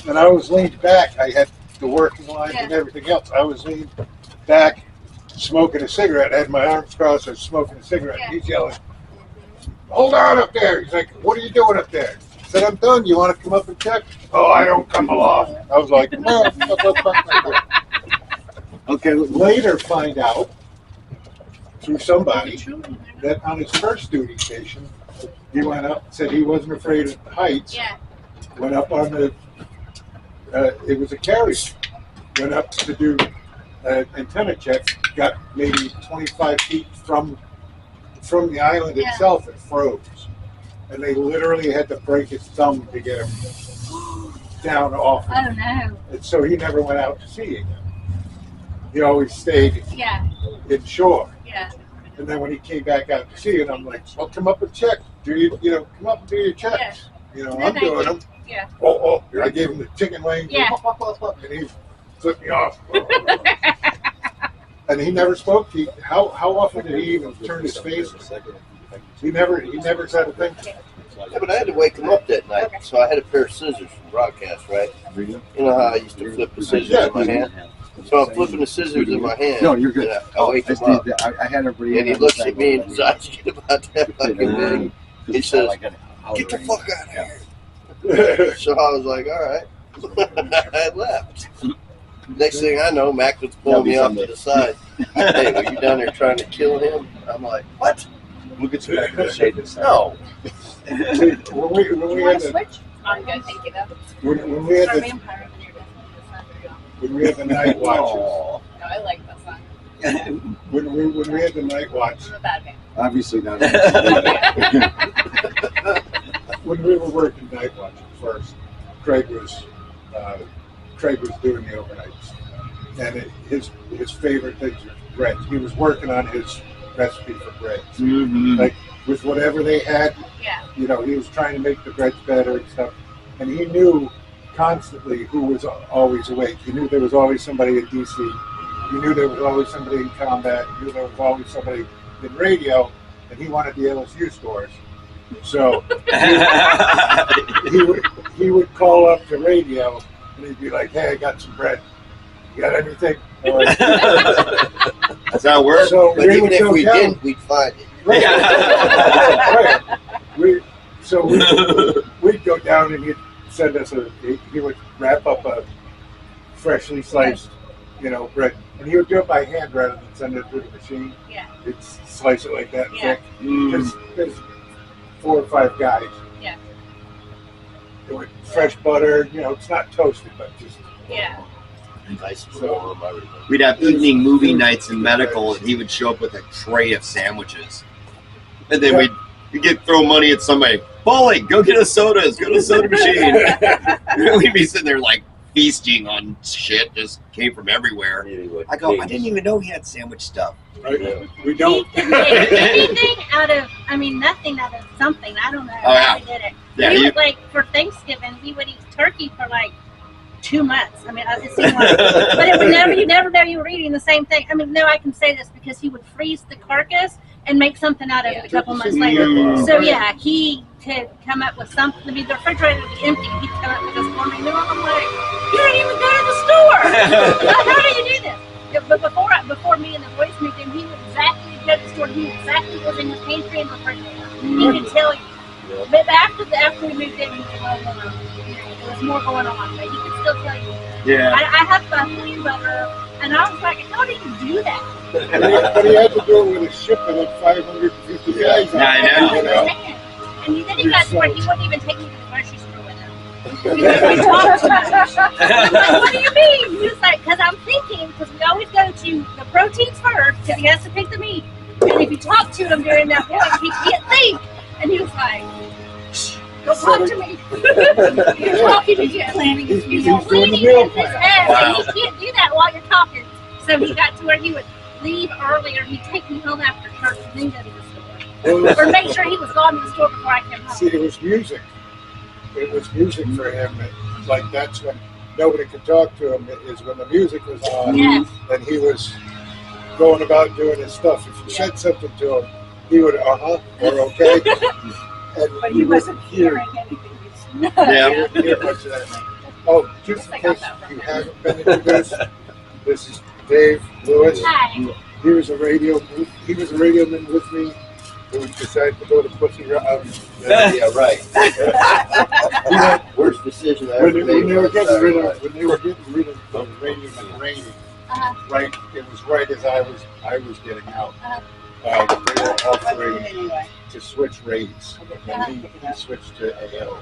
And I was leaned back. I had the working lines and everything else. I was leaned back, smoking a cigarette. I had my arms crossed. I was smoking a cigarette. Yeah. He's yelling, "Hold on up there!" He's like, "What are you doing up there?" I said, "I'm done. You want to come up and check?" "Oh, I don't come along." I was like, "No." Okay. Later, find out through somebody that on his first duty station, he went up, said he wasn't afraid of the heights. Yeah. Went up on the, it was a carrier. Went up to do antenna check, got maybe 25 feet from the island itself, it froze. And they literally had to break his thumb to get him down off. Oh, no. And so he never went out to sea again. He always stayed inshore. Yeah. And then when he came back out to sea, and I'm like, "Well, come up and check. Come up and do your checks." I'm doing them. Yeah. Oh, I gave him the chicken wing. Yeah. And he flipped me off. And he never spoke. How often did he even turn his face? He never said a thing. Yeah, but I had to wake him up that night, so I had a pair of scissors from broadcast, right? You know how I used to flip the scissors in my hand? So I'm flipping the scissors in my hand. No, you're good. I wake him up. I had a And he looks at me and his eyes get about that fucking big. He says, "Get the fuck out of here." So I was like, all right. I left. Next thing I know, Mac was pulling me off to the side. "Hey, are you down there trying to kill him?" I'm like, "What?" We'll get you back in the shade this time. No. When we had the Switch? I'm good, thank you, though. when we had Our the vampire in there doesn't do the sun. when we had the night watches, Oh, No, I like that song. when we had the night watch, I'm a bad man. obviously not. when we were working night watches first, Craig was doing the overnights, and his favorite things were breads. He was working on his recipe for breads, like with whatever they had. Yeah. He was trying to make the breads better and stuff, and he knew constantly who was always awake. He knew there was always somebody at DC. He knew there was always somebody in combat. He knew there was always somebody in radio, and he wanted the LSU scores. So he would call up to radio, and he'd be like, "Hey, I got some bread. You got anything?" That's how it works. So But even if we didn't, we'd find it. Right. We'd go down and he'd send us he would wrap up a freshly sliced, bread. And he would do it by hand rather than send it through the machine. Yeah. He'd slice it like that Yeah. thick. There's 4 or 5 guys. Yeah. With fresh butter, it's not toasted, but just. Yeah. Nice and warm, I remember. We'd have evening movie nights in medical, and he would show up with a tray of sandwiches. And then we'd throw money at somebody. "Paulie, go get us sodas. Go to the soda machine." We'd be sitting there like feasting on shit, just came from everywhere. I go, "I didn't even know he had sandwich stuff." Right? We don't. Anything nothing out of something. I don't know how we did it. Yeah, We would, for Thanksgiving, we would eat turkey for 2 months. It seemed like, but it would you never know you were eating the same thing. I can say this because he would freeze the carcass and make something out of it a couple months later. So he could come up with something. The refrigerator would be empty. He'd come up with this for me. And I'm like, "You didn't even go to the store. How do you do this?" But before me and the boys moved in, he would exactly go to the store. He knew exactly what was in his pantry and refrigerator. He could tell you. But after we moved in, he said, "No. There was more going on." But he could still tell you. Yeah. I had my peanut butter, and I was like, "How do you do that?" But he had to do it with a shipment of 550 guys. Yeah, I know. And then he got to where he wouldn't even take me to the grocery store with him. Because we talked too much. I'm like, "What do you mean?" He was like, "Because I'm thinking, because we always go to the proteins first, because he has to pick the meat. And if you talk to him during that point, he can't think." And he was like, "Shh, don't talk to me." You're talking to you. He's leaning in his head, and he can't do that while you're talking. So he got to where he would leave earlier. He'd take me home after church and then go to the store. Or make sure he was gone to the store before I came home. See, it was music. It was music for him. That's when nobody could talk to him, is when the music was on. Yes. And he was going about doing his stuff. If you said something to him, he would, or okay. But he wasn't hearing anything. Yeah. Hear much of that. Oh, just in case you haven't been introduced, this is Dave Lewis. Hi. He was a radioman with me who decided to go to Pussy Riot. Yeah, right. Worst decision I ever When made. they were getting rid of the radioman rating, Uh-huh. right? It was right as I was getting out. They were offering to switch rates, and he switched to AO.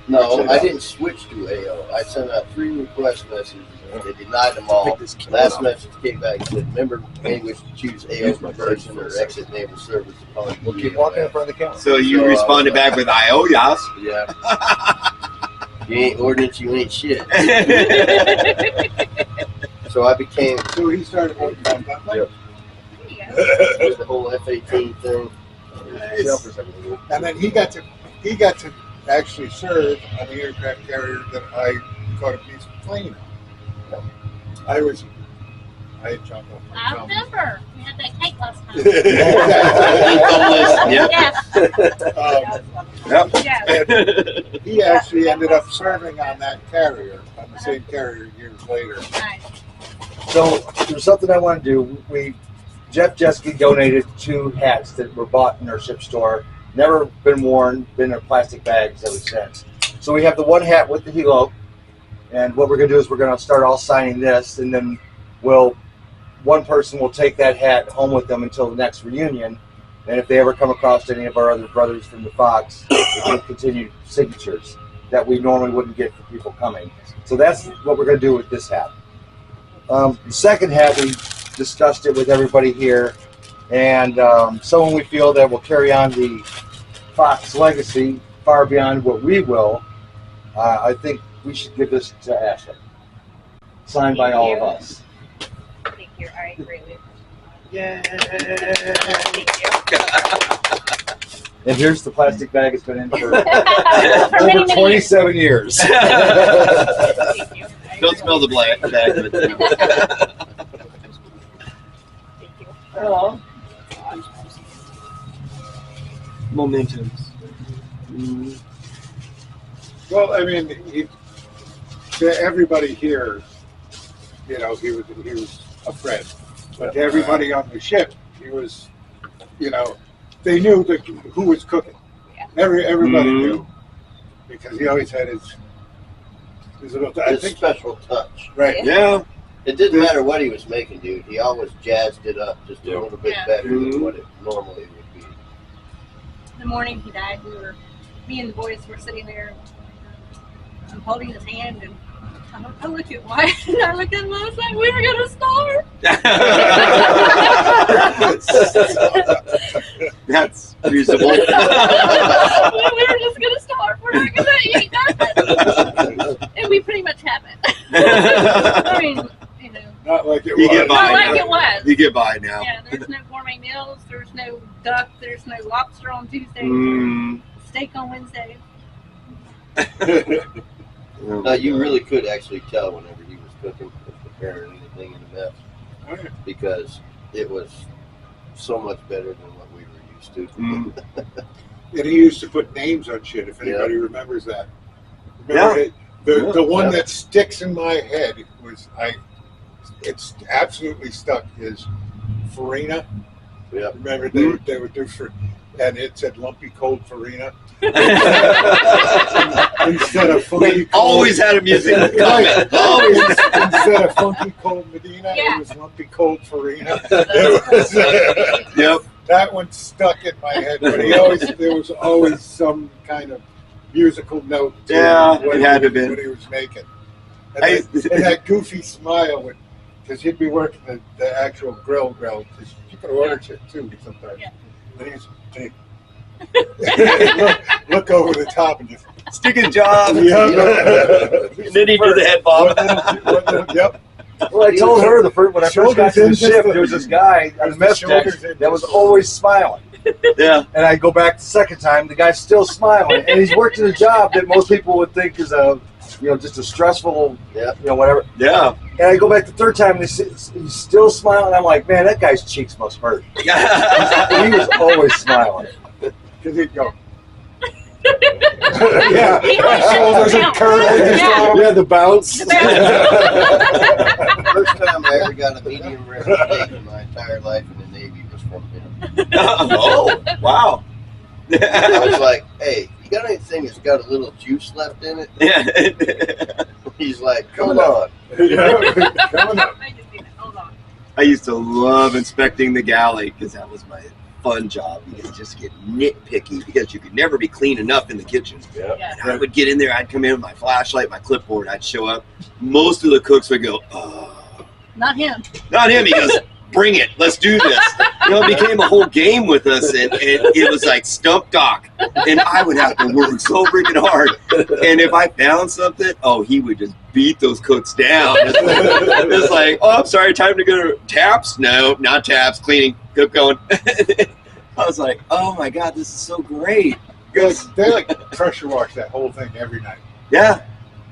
No, I didn't switch to AO. I sent out 3 request messages. They denied them all. Last message came back and said, member may wish to choose AO conversion or exit naval service upon. We'll keep walking in front of the counter. So you responded back with IO, yes? Yeah. You ain't ordnance, you ain't shit. So I became So he started working on that. with the whole F-18 thing. And then he got to actually serve on the aircraft carrier that I caught a piece of plane on. I had jumped off my I jump. remember. We had that cake last time. Yep. Yeah. Yep. Yeah. And he actually ended up serving on that carrier, on the same carrier years later. Nice. So there's something I want to do. Jeff Jeske donated 2 hats that were bought in our ship store. Never been worn, been in plastic bags ever since. So we have the 1 hat with the helo, and what we're going to do is we're going to start all signing this, and then one person will take that hat home with them until the next reunion. And if they ever come across any of our other brothers from the Fox, we can continue signatures that we normally wouldn't get for people coming. So that's what we're going to do with this hat. The second hat, we discussed it with everybody here, and someone we feel that will carry on the Fox legacy far beyond what we will. I think we should give this to Ashley, signed by all of us. Thank you. I agree with you. Yay. Thank you. And here's the plastic bag it's been in for For many, over many 27 years. Thank you. Don't smell the bag of it. Thank you. Oh. Momentums. Well, I mean, to everybody here, he was a friend. But to everybody on the ship, he was, they knew who was cooking. Yeah. Everybody knew, because he always had his little. His special touch. Right. Yeah. It didn't matter what he was making, dude. He always jazzed it up just a little bit better than what it normally would be. The morning he died, me and the boys were sitting there. I'm holding his hand, and I look at Wyatt, and I look at him, and I was like, we were going to starve. That's reasonable. We were just going to starve. We're not going to eat nothing. And we pretty much haven't. I mean, Not like it You was. get by. not like it was. You get by now. Yeah, there's no gourmet meals, there's no duck, there's no lobster on Tuesday, steak on Wednesday. Now, you really could actually tell whenever he was cooking or preparing anything in the mess, because it was so much better than what we were used to. And he used to put names on shit, if anybody remembers that. Remember the one that sticks in my head was, it's absolutely stuck, is Farina. Yeah. Remember they would do and it said lumpy cold Farina. Instead of funky cold. Always had a music comment. Always. Instead of funky cold Medina, Yeah. it was lumpy cold Farina. Yep. That one stuck in my head, but there was always some kind of musical note to It had to be. what he was making. And that goofy smile, because he'd be working the actual grill, because you could order shit too sometimes. Yeah. And he'd look over the top and just Stick his job. yeah. And then he do the head bob. Yep. Well, I told her when I first got to the ship, there was this guy on the mess deck that was always smiling. Yeah. And I go back the second time, the guy's still smiling, and he's working a job that most people would think is just a stressful, whatever. Yeah. And I go back the third time, and he's still smiling. I'm like, man, that guy's cheeks must hurt. He was always smiling. Because he'd go. Yeah, He always said shoulders count. are curved just a Yeah. little bit. Yeah, the bounce. The bounce. First time I ever got a medium rare steak in my entire life in the Navy was from him. Oh, wow. I was like, hey, you got anything that's got a little juice left in it? Yeah. He's like, Come come on. Yeah, coming up. I just need to hold on. I used to love inspecting the galley because that was my fun job. You could just get nitpicky because you could never be clean enough in the kitchen. Yeah. And I would get in there, I'd come in with my flashlight, my clipboard, I'd show up. Most of the cooks would go, oh. Not him. Not him. He goes, bring it. Let's do this. You know, it became a whole game with us, and it was like stump dock. And I would have to work so freaking hard. And if I found something, oh, he would just beat those cooks down. It's like, oh, I'm sorry, time to go to taps? No, not taps. Cleaning. Keep going. I was like, oh my God, this is so great. They like pressure wash that whole thing every night. Yeah.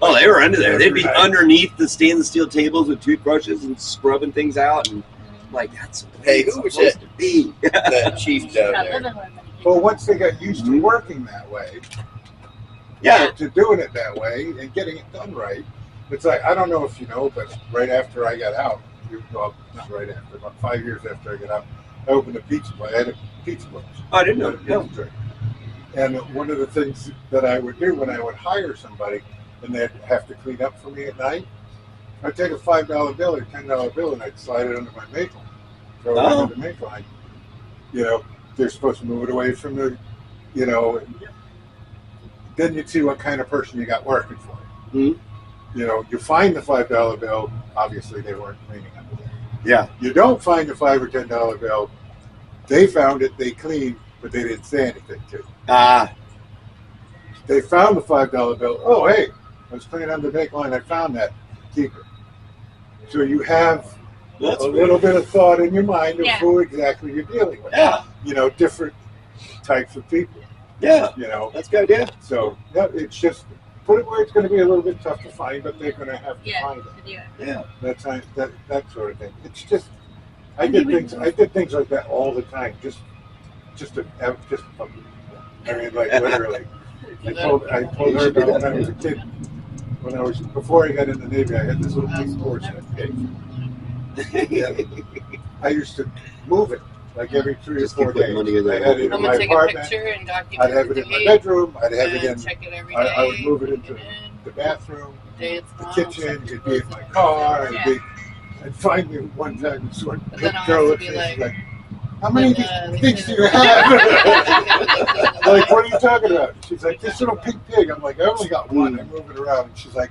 Oh, they were under there. They'd be Right. underneath the stainless steel tables with toothbrushes and scrubbing things out. And I'm like, that's the way Hey, it's who was supposed to be. That chief down Not there. living with him. Well, once they got used to working that way, Yeah. to doing it that way and getting it done right, it's like, I don't know if you know, but right after I got out, well, not right after, about 5 years after I got out, I opened a pizza place. I had a pizza place. Oh, I didn't know. A pizza joint. And one of the things that I would do when I would hire somebody and they'd have to clean up for me at night, I'd take a $5 bill or $10 bill and I'd slide it under my make line. Throw it Oh. under the make line. You know, they're supposed to move it away from the, you know, and then you'd see what kind of person you got working for you. Mhm. You know, you find the $5 bill, obviously they weren't cleaning under there. Yeah. You don't find the $5 or $10 bill, they found it, they cleaned, but they didn't say anything to you. They found the $5 bill. Oh, hey, I was cleaning under the make line. I found that. Keep it. So you have That's a little bit of thought in your mind of Yeah. who exactly you're dealing with. Yeah. You know, different types of people. Yeah. You know, That's a good idea. so yeah, it's just put it where it's going to be a little bit tough to find, but they're going to have to Yeah. find it. To do it. Yeah. That sort of thing. It's just I did things like that all the time. Just to fucking. I mean, like literally. I told her about when I was a kid. Before I got in the Navy, I had this little pink porcelain pig. And I used to move it like every 3 or Just 4 keep putting days. money in I there. had it in I'm my gonna take a apartment. picture and document I'd have it the in my day, bedroom. I'd have it and in. check it every day. I would move it into check in, the bathroom, day it's the gone, kitchen. check It'd the be in clothes my up. car. Yeah. And finally, one time, this one But then I'll girl also looked be at me, she's like, like, "How many they pigs say do you that- have?" Like, what are you talking about? She's like, "This little pink pig." I'm like, "I only got one. I move it around." And she's like,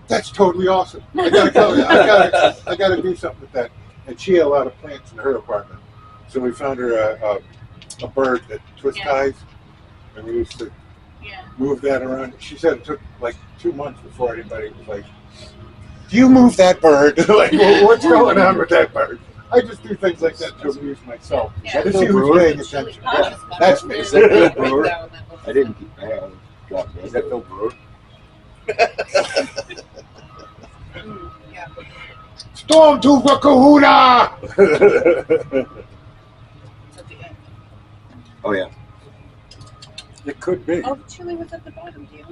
"That's totally awesome. I gotta tell you, I gotta do something with that." And she had a lot of plants in her apartment, so we found her a bird that twist Yeah. ties, and we used to Yeah. move that around. She said it took like 2 months before anybody was like, "Do you move that bird?" Like, well, what's going on with that bird? I just do things like that to amuse myself. Yeah. To see who's paying attention. Yeah. That's me. Is that Bill Brewer? I didn't keep dropped Is that Bill Brewer? Yeah. Storm to the kahuna! It's at the end. Oh, yeah. It could be. Oh, the chili was at the bottom, deal.